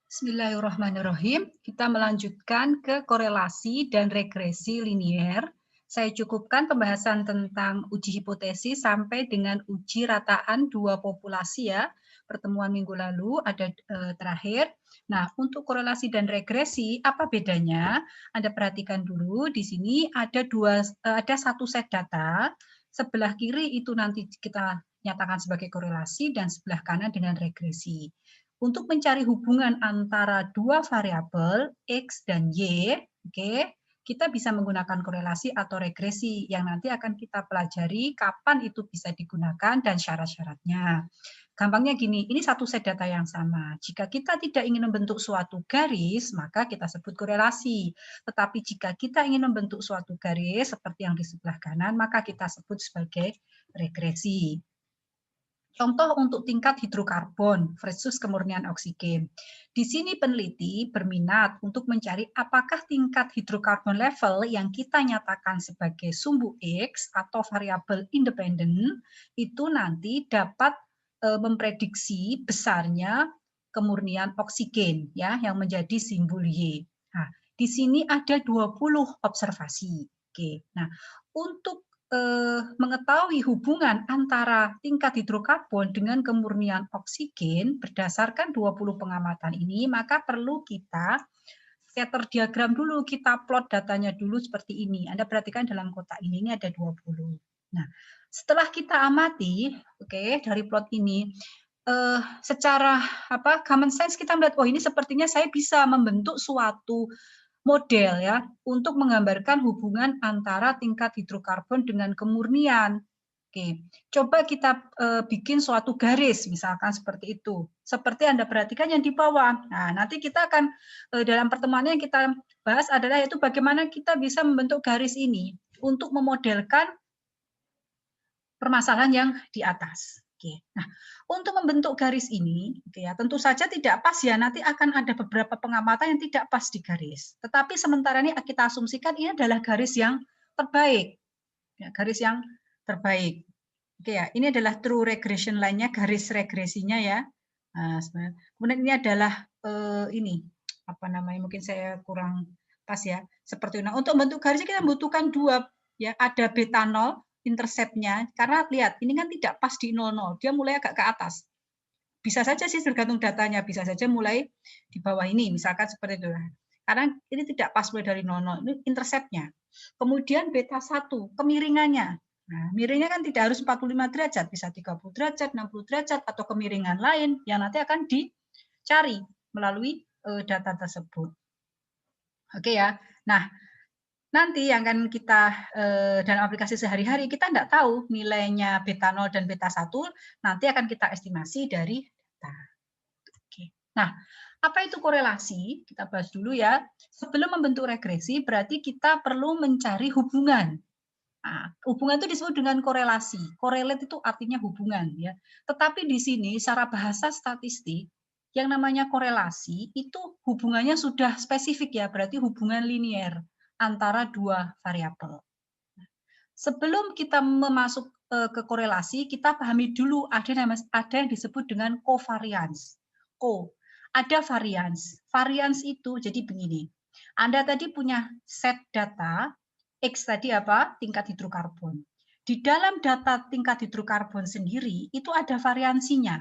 Bismillahirrahmanirrahim. Kita melanjutkan ke korelasi dan regresi linier. Saya cukupkan pembahasan tentang uji hipotesis sampai dengan uji rataan dua populasi ya. Pertemuan minggu lalu ada terakhir. Nah, untuk korelasi dan regresi apa bedanya? Anda perhatikan dulu di sini ada satu set data. Sebelah kiri itu nanti kita nyatakan sebagai korelasi dan sebelah kanan dengan regresi. Untuk mencari hubungan antara dua variabel X dan Y, kita bisa menggunakan korelasi atau regresi yang nanti akan kita pelajari kapan itu bisa digunakan dan syarat-syaratnya. Gampangnya gini, ini satu set data yang sama. Jika kita tidak ingin membentuk suatu garis, maka kita sebut korelasi. Tetapi jika kita ingin membentuk suatu garis seperti yang di sebelah kanan, maka kita sebut sebagai regresi. Contoh untuk tingkat hidrokarbon versus kemurnian oksigen. Di sini peneliti berminat untuk mencari apakah tingkat hidrokarbon level yang kita nyatakan sebagai sumbu X atau variabel independen itu nanti dapat memprediksi besarnya kemurnian oksigen ya yang menjadi simbol Y. Nah, di sini ada 20 observasi. Oke. Nah, untuk mengetahui hubungan antara tingkat hidrokarbon dengan kemurnian oksigen berdasarkan 20 pengamatan ini, maka perlu kita scatter diagram dulu, kita plot datanya dulu seperti ini. Anda perhatikan dalam kotak ini ada 20. Nah, setelah kita amati, dari plot ini, secara common sense kita melihat, oh ini sepertinya saya bisa membentuk suatu model ya untuk menggambarkan hubungan antara tingkat hidrokarbon dengan kemurnian. Oke, coba kita bikin suatu garis misalkan seperti itu. Seperti Anda perhatikan yang di bawah. Nah, nanti kita akan dalam pertemuannya yang kita bahas adalah yaitu bagaimana kita bisa membentuk garis ini untuk memodelkan permasalahan yang di atas. Oke. Nah, untuk membentuk garis ini, tentu saja tidak pas ya, nanti akan ada beberapa pengamatan yang tidak pas di garis. Tetapi sementara ini kita asumsikan ini adalah garis yang terbaik. Ya, garis yang terbaik. Oke ya, ini adalah true regression line-nya, garis regresinya ya. Nah, kemudian ini adalah mungkin saya kurang pas ya. Seperti itu. Nah, untuk bentuk garisnya kita membutuhkan dua ya, ada beta 0 intercept-nya, karena lihat ini kan tidak pas di 00, dia mulai agak ke atas. Bisa saja sih tergantung datanya, bisa saja mulai di bawah ini, misalkan seperti itu. Karena ini tidak pas mulai dari 00, ini intercept-nya. Kemudian beta 1, kemiringannya. Nah, miringnya kan tidak harus 45 derajat, bisa 30 derajat, 60 derajat, atau kemiringan lain yang nanti akan dicari melalui data tersebut. Oke ya. Nah, nanti yang akan kita dalam aplikasi sehari-hari kita tidak tahu nilainya beta 0 dan beta 1, nanti akan kita estimasi dari data. Oke. Nah, apa itu korelasi? Kita bahas dulu ya. Sebelum membentuk regresi, berarti kita perlu mencari hubungan. Nah, hubungan itu disebut dengan korelasi. Correlate itu artinya hubungan ya. Tetapi di sini secara bahasa statistik yang namanya korelasi itu hubungannya sudah spesifik ya, berarti hubungan linier antara dua variabel. Sebelum kita memasuk ke korelasi, kita pahami dulu ada yang disebut dengan covariance. Ada variance. Variance itu jadi begini. Anda tadi punya set data, X tadi apa? Tingkat hidrokarbon. Di dalam data tingkat hidrokarbon sendiri, itu ada variansinya.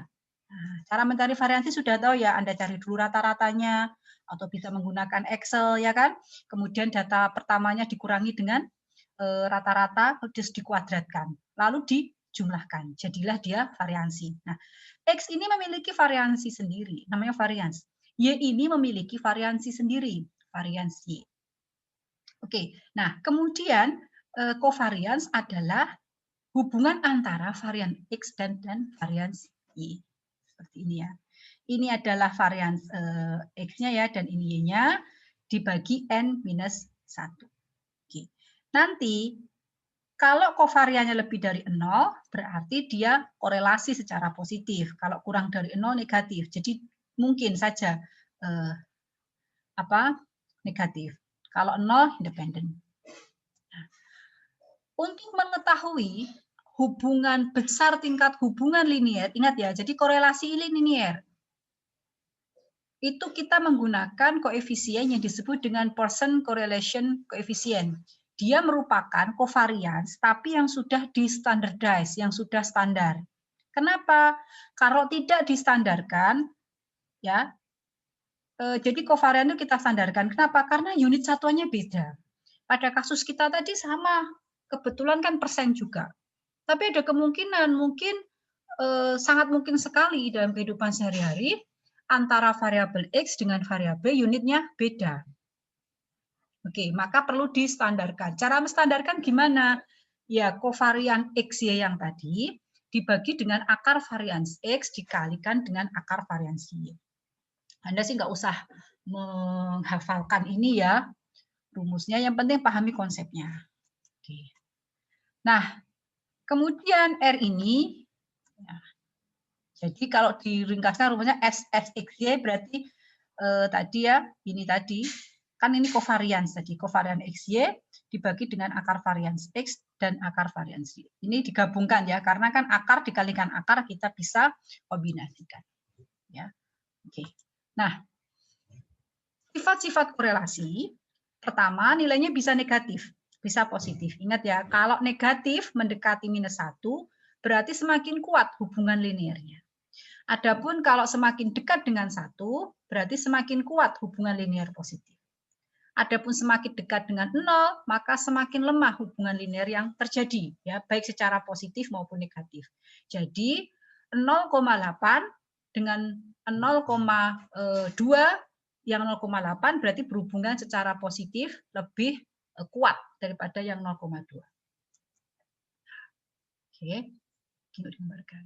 Nah, cara mencari variansi sudah tahu ya, Anda cari dulu rata-ratanya, atau bisa menggunakan Excel ya kan. Kemudian data pertamanya dikurangi dengan rata-rata, terus dikuadratkan, lalu dijumlahkan, jadilah dia variansi. Nah, X ini memiliki variansi sendiri, namanya varians. Y ini memiliki variansi sendiri, variansi. Oke, nah kemudian covariance adalah hubungan antara varian X dan varians Y. Seperti ini ya. Ini adalah varians X-nya ya, dan ini Y-nya dibagi N-1. Oke. Nanti, kalau kovariannya lebih dari 0, berarti dia korelasi secara positif. Kalau kurang dari 0, negatif. Jadi mungkin saja negatif. Kalau 0, independen. Nah, untuk mengetahui hubungan besar tingkat hubungan linier, ingat ya, jadi korelasi ini linier. itu kita menggunakan koefisien yang disebut dengan Pearson correlation coefficient. Dia merupakan covariance tapi yang sudah di-standardize, yang sudah standar. Kenapa? Kalau tidak distandarkan, ya, jadi covariance itu kita standarkan. Kenapa? Karena unit satuannya beda. Pada kasus kita tadi sama, kebetulan kan persen juga. Tapi ada kemungkinan, mungkin sangat mungkin sekali dalam kehidupan sehari-hari, antara variabel X dengan variabel unitnya beda. Oke, maka perlu distandarkan. Cara menstandarkan gimana? Ya, kovarian XY yang tadi dibagi dengan akar varians X dikalikan dengan akar varians Y. Anda sih nggak usah menghafalkan ini ya, rumusnya, yang penting pahami konsepnya. Oke. Nah, kemudian R ini, ya, jadi kalau diringkaskan rumusnya SXY berarti tadi ya, ini tadi, kan ini covariance tadi, covariance XY dibagi dengan akar varians X dan akar varians Y. Ini digabungkan ya, karena kan akar dikalikan akar kita bisa kombinasikan. Ya, oke. Nah, sifat-sifat korelasi, pertama nilainya bisa negatif, bisa positif. Ingat ya, kalau negatif mendekati -1, berarti semakin kuat hubungan linearnya. Adapun kalau semakin dekat dengan 1, berarti semakin kuat hubungan linear positif. Adapun semakin dekat dengan 0, maka semakin lemah hubungan linear yang terjadi, ya, baik secara positif maupun negatif. Jadi 0,8 dengan 0,2, yang 0,8 berarti berhubungan secara positif lebih kuat daripada yang 0,2. Oke, untuk digambarkan.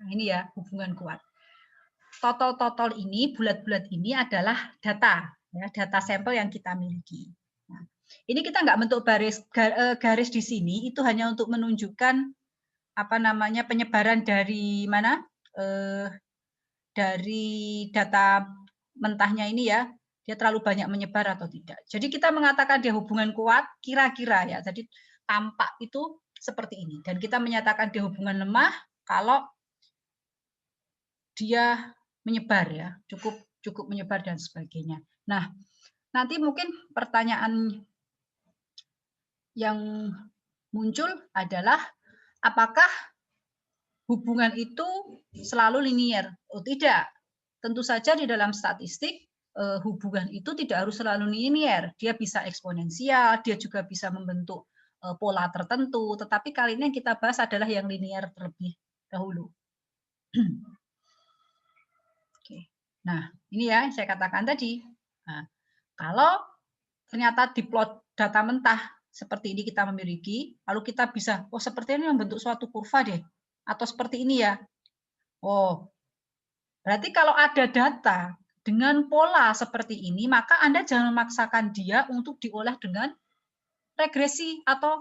Nah, ini ya hubungan kuat. Total ini, bulat-bulat ini adalah data, ya, data sampel yang kita miliki. Nah, ini kita nggak bentuk garis di sini, itu hanya untuk menunjukkan apa namanya penyebaran dari mana, dari data mentahnya ini ya, dia terlalu banyak menyebar atau tidak. Jadi kita mengatakan dia hubungan kuat, kira-kira ya. Jadi tampak itu seperti ini. Dan kita menyatakan dia hubungan lemah kalau dia menyebar ya, cukup menyebar dan sebagainya. Nah, nanti mungkin pertanyaan yang muncul adalah apakah hubungan itu selalu linear? Oh, tidak. Tentu saja di dalam statistik hubungan itu tidak harus selalu linear. Dia bisa eksponensial, dia juga bisa membentuk pola tertentu, tetapi kali ini yang kita bahas adalah yang linear terlebih dahulu. Nah, ini ya saya katakan tadi. Nah, kalau ternyata di plot data mentah seperti ini kita memiliki, lalu kita bisa, oh seperti ini membentuk suatu kurva deh, atau seperti ini ya. Oh, berarti kalau ada data dengan pola seperti ini, maka Anda jangan memaksakan dia untuk diolah dengan regresi atau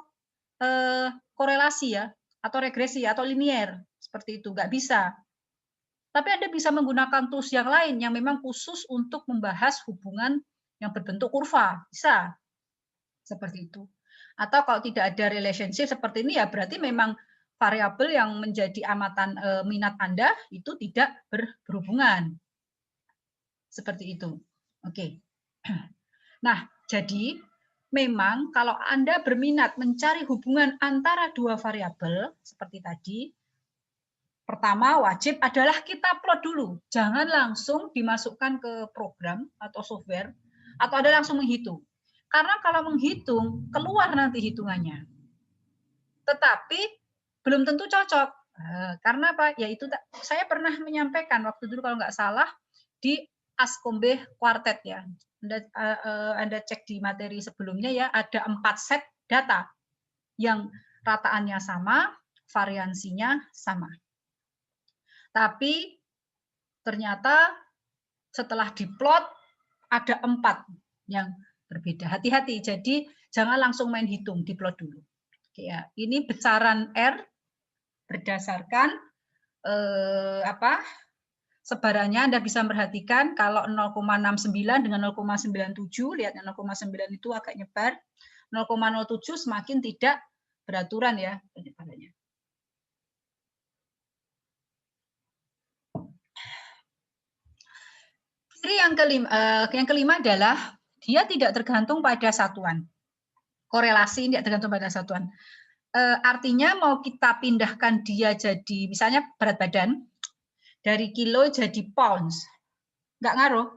korelasi ya, atau regresi atau linear seperti itu, nggak bisa. Tapi Anda bisa menggunakan tools yang lain yang memang khusus untuk membahas hubungan yang berbentuk kurva. Bisa. Seperti itu. Atau kalau tidak ada relationship seperti ini, ya berarti memang variabel yang menjadi amatan minat Anda itu tidak berhubungan. Seperti itu. Oke. Nah, jadi memang kalau Anda berminat mencari hubungan antara dua variabel, seperti tadi, pertama wajib adalah kita plot dulu. Jangan langsung dimasukkan ke program atau software, atau Anda langsung menghitung. Karena kalau menghitung, keluar nanti hitungannya. Tetapi belum tentu cocok. Karena apa? Ya itu saya pernah menyampaikan waktu dulu kalau nggak salah di Askombe Quartet ya. Anda cek di materi sebelumnya ya, ada 4 set data yang rataannya sama, variansinya sama. Tapi ternyata setelah diplot ada 4 yang berbeda. Hati-hati, jadi jangan langsung main hitung, diplot dulu. Ya, ini besaran R berdasarkan sebarannya. Anda bisa perhatikan kalau 0,69 dengan 0,97, lihat 0,9 itu agak nyebar, 0,07 semakin tidak beraturan ya penyebarannya. Ciri yang kelima adalah dia tidak tergantung pada satuan. Korelasi tidak tergantung pada satuan. Artinya mau kita pindahkan dia jadi misalnya berat badan dari kilo jadi pounds, nggak ngaruh.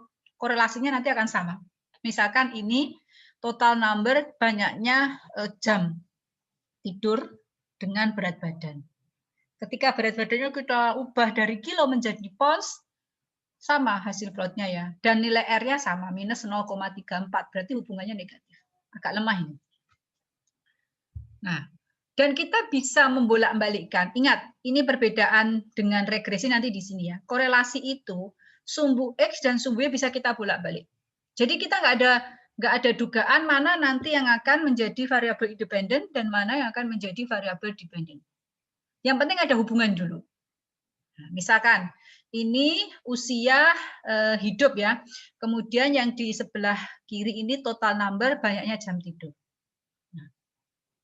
Korelasinya nanti akan sama. Misalkan ini total number banyaknya jam tidur dengan berat badan. Ketika berat badannya kita ubah dari kilo menjadi pounds, sama hasil plotnya ya. Dan nilai R-nya sama, minus 0,34. Berarti hubungannya negatif. Agak lemah ini. Nah, dan kita bisa membolak-balikkan. Ingat, ini perbedaan dengan regresi nanti di sini ya. Korelasi itu, sumbu X dan sumbu Y bisa kita bolak-balik. Jadi kita nggak ada dugaan mana nanti yang akan menjadi variabel independen dan mana yang akan menjadi variabel dependen. Yang penting ada hubungan dulu. Nah, misalkan ini usia hidup ya. Kemudian yang di sebelah kiri ini total number banyaknya jam tidur. Nah,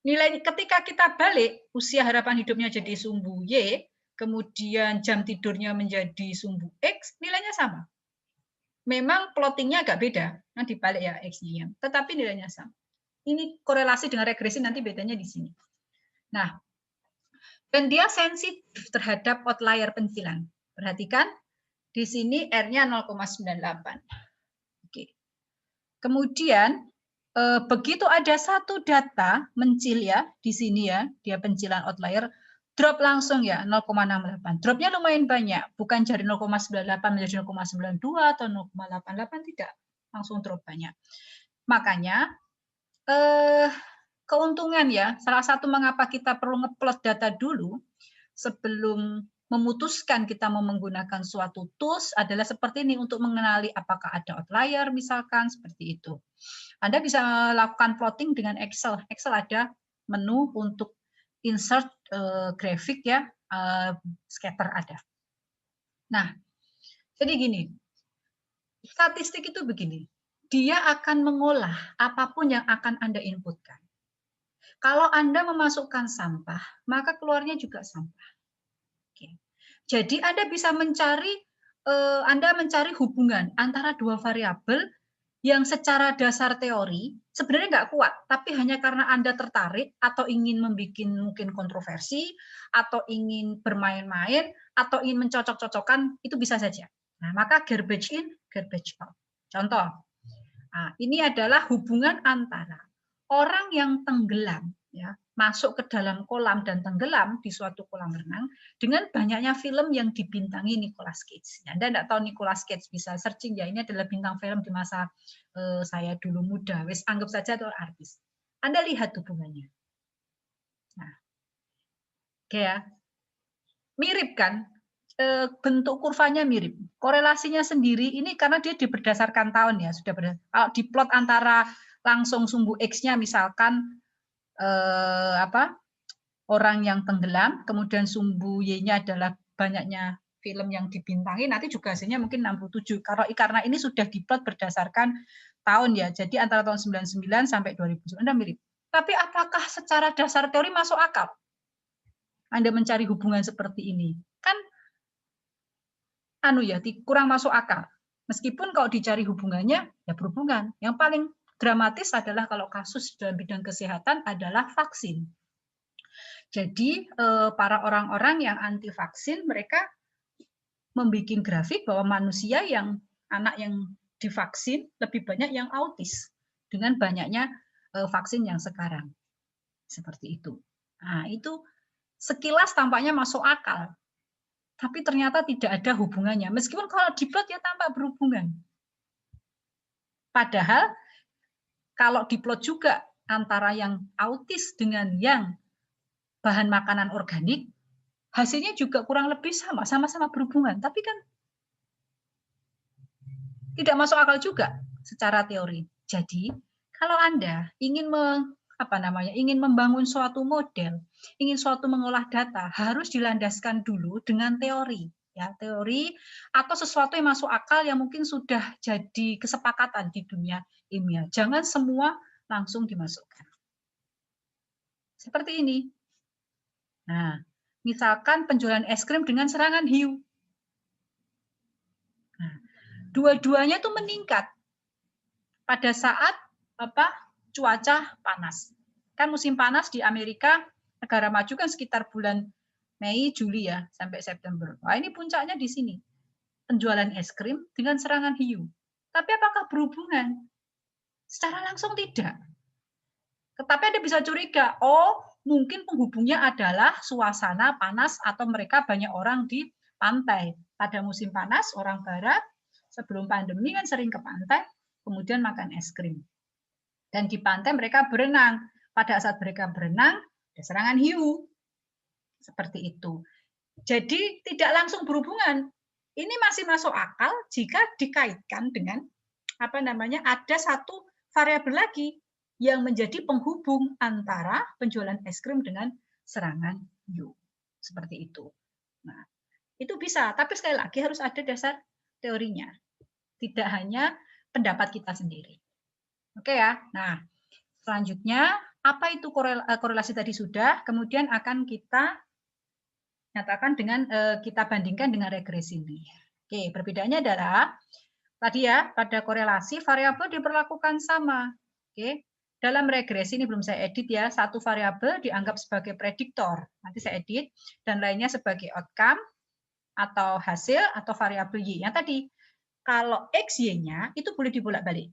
nilai ketika kita balik usia harapan hidupnya jadi sumbu Y, kemudian jam tidurnya menjadi sumbu X, nilainya sama. Memang plottingnya agak beda, nah dibalik ya X-nya, tetapi nilainya sama. Ini korelasi dengan regresi nanti bedanya di sini. Nah, dan dia sensitif terhadap outlier pencilan. Perhatikan, di sini R-nya 0,98. Oke. Kemudian, begitu ada satu data mencil ya, di sini ya, dia pencilan outlier, drop langsung ya, 0,68. Dropnya lumayan banyak, bukan dari 0,98 menjadi 0,92 atau 0,88, tidak. Langsung drop banyak. Makanya, keuntungan ya, salah satu mengapa kita perlu ngeplot data dulu, sebelum memutuskan kita mau menggunakan suatu tools adalah seperti ini untuk mengenali apakah ada outlier misalkan seperti itu. Anda bisa lakukan plotting dengan Excel. Excel ada menu untuk insert grafik ya, scatter ada. Nah, jadi gini, statistik itu begini, dia akan mengolah apapun yang akan Anda inputkan. Kalau Anda memasukkan sampah, maka keluarnya juga sampah. Oke. Jadi Anda bisa mencari hubungan antara dua variabel yang secara dasar teori sebenarnya nggak kuat, tapi hanya karena Anda tertarik atau ingin membuat mungkin kontroversi, atau ingin bermain-main, atau ingin mencocok-cocokkan, itu bisa saja. Nah, maka garbage in, garbage out. Contoh, nah, ini adalah hubungan antara orang yang tenggelam, ya, masuk ke dalam kolam dan tenggelam di suatu kolam renang dengan banyaknya film yang dibintangi Nicolas Cage. Anda tidak tahu Nicolas Cage, bisa searching ya, ini adalah bintang film di masa saya dulu muda, wes anggap saja itu artis. Anda lihat hubungannya. Nah, oke ya, mirip kan? Bentuk kurvanya mirip. Korelasinya sendiri ini karena dia berdasarkan tahun ya, sudah kalau diplot antara langsung sumbu X-nya misalkan orang yang tenggelam, kemudian sumbu Y-nya adalah banyaknya film yang dibintangi, nanti juga hasilnya mungkin 67. Karena ini sudah diplot berdasarkan tahun ya, jadi antara tahun 99 sampai 2000. Anda mirip. Tapi apakah secara dasar teori masuk akal? Anda mencari hubungan seperti ini. Kan kurang masuk akal. Meskipun kalau dicari hubungannya, ya berhubungan. Yang paling dramatis adalah kalau kasus dalam bidang kesehatan adalah vaksin. Jadi para orang-orang yang anti vaksin, mereka membuat grafik bahwa manusia anak yang divaksin lebih banyak yang autis dengan banyaknya vaksin yang sekarang. Seperti itu. Nah, itu sekilas tampaknya masuk akal. Tapi ternyata tidak ada hubungannya. Meskipun kalau diplot ya tampak berhubungan. Padahal kalau diplot juga antara yang autis dengan yang bahan makanan organik, hasilnya juga kurang lebih sama-sama berhubungan. Tapi kan tidak masuk akal juga secara teori. Jadi, kalau Anda ingin ingin membangun suatu model, ingin suatu mengolah data, harus dilandaskan dulu dengan teori. Ya, teori atau sesuatu yang masuk akal yang mungkin sudah jadi kesepakatan di dunia ilmiah. Jangan semua langsung dimasukkan. Seperti ini. Nah, misalkan penjualan es krim dengan serangan hiu. Nah, dua-duanya itu meningkat pada saat cuaca panas. Kan musim panas di Amerika, negara maju kan sekitar bulan Mei, Juli ya, sampai September. Wah, ini puncaknya di sini. Penjualan es krim dengan serangan hiu. Tapi apakah berhubungan? Secara langsung tidak. Tetapi Anda bisa curiga, oh mungkin penghubungnya adalah suasana panas atau mereka banyak orang di pantai. Pada musim panas, orang barat sebelum pandemi kan sering ke pantai, kemudian makan es krim. Dan di pantai mereka berenang. Pada saat mereka berenang, ada serangan hiu. Seperti itu. Jadi tidak langsung berhubungan. Ini masih masuk akal jika dikaitkan dengan ada satu variabel lagi yang menjadi penghubung antara penjualan es krim dengan serangan hiu. Seperti itu. Nah, itu bisa, tapi sekali lagi harus ada dasar teorinya. Tidak hanya pendapat kita sendiri. Oke ya. Nah, selanjutnya apa itu korelasi tadi sudah, kemudian akan kita nyatakan dengan kita bandingkan dengan regresi ini. Oke, perbedaannya adalah tadi ya, pada korelasi variabel diperlakukan sama. Oke. Dalam regresi ini belum saya edit ya, satu variabel dianggap sebagai prediktor. Nanti saya edit dan lainnya sebagai outcome atau hasil atau variabel Y. Yang tadi kalau X Y-nya itu boleh dibolak-balik.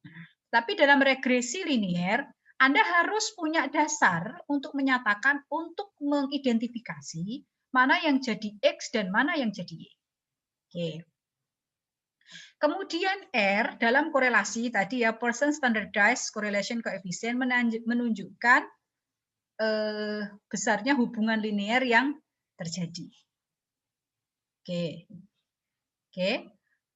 Nah, tapi dalam regresi linier Anda harus punya dasar untuk menyatakan, untuk mengidentifikasi mana yang jadi X dan mana yang jadi Y. Oke. Kemudian R dalam korelasi tadi ya, Pearson Standardized Correlation Coefficient menunjukkan besarnya hubungan linear yang terjadi. Oke. Oke.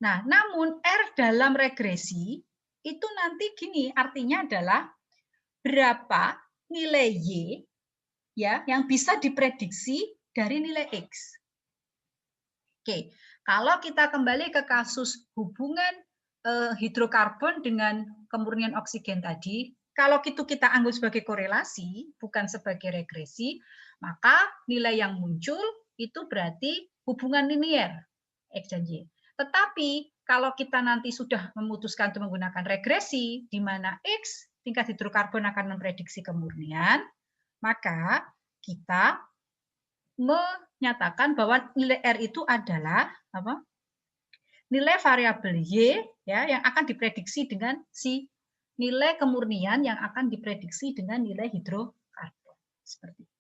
Nah, namun R dalam regresi itu nanti gini, artinya adalah berapa nilai Y ya yang bisa diprediksi dari nilai X. Oke, kalau kita kembali ke kasus hubungan hidrokarbon dengan kemurnian oksigen tadi, kalau itu kita anggap sebagai korelasi, bukan sebagai regresi, maka nilai yang muncul itu berarti hubungan linear X dan Y. Tetapi kalau kita nanti sudah memutuskan untuk menggunakan regresi, di mana X tingkat hidrokarbon akan memprediksi kemurnian, maka kita menyatakan bahwa nilai R itu adalah nilai variabel Y ya yang akan diprediksi dengan si nilai kemurnian yang akan diprediksi dengan nilai hidrokarbon. Seperti itu.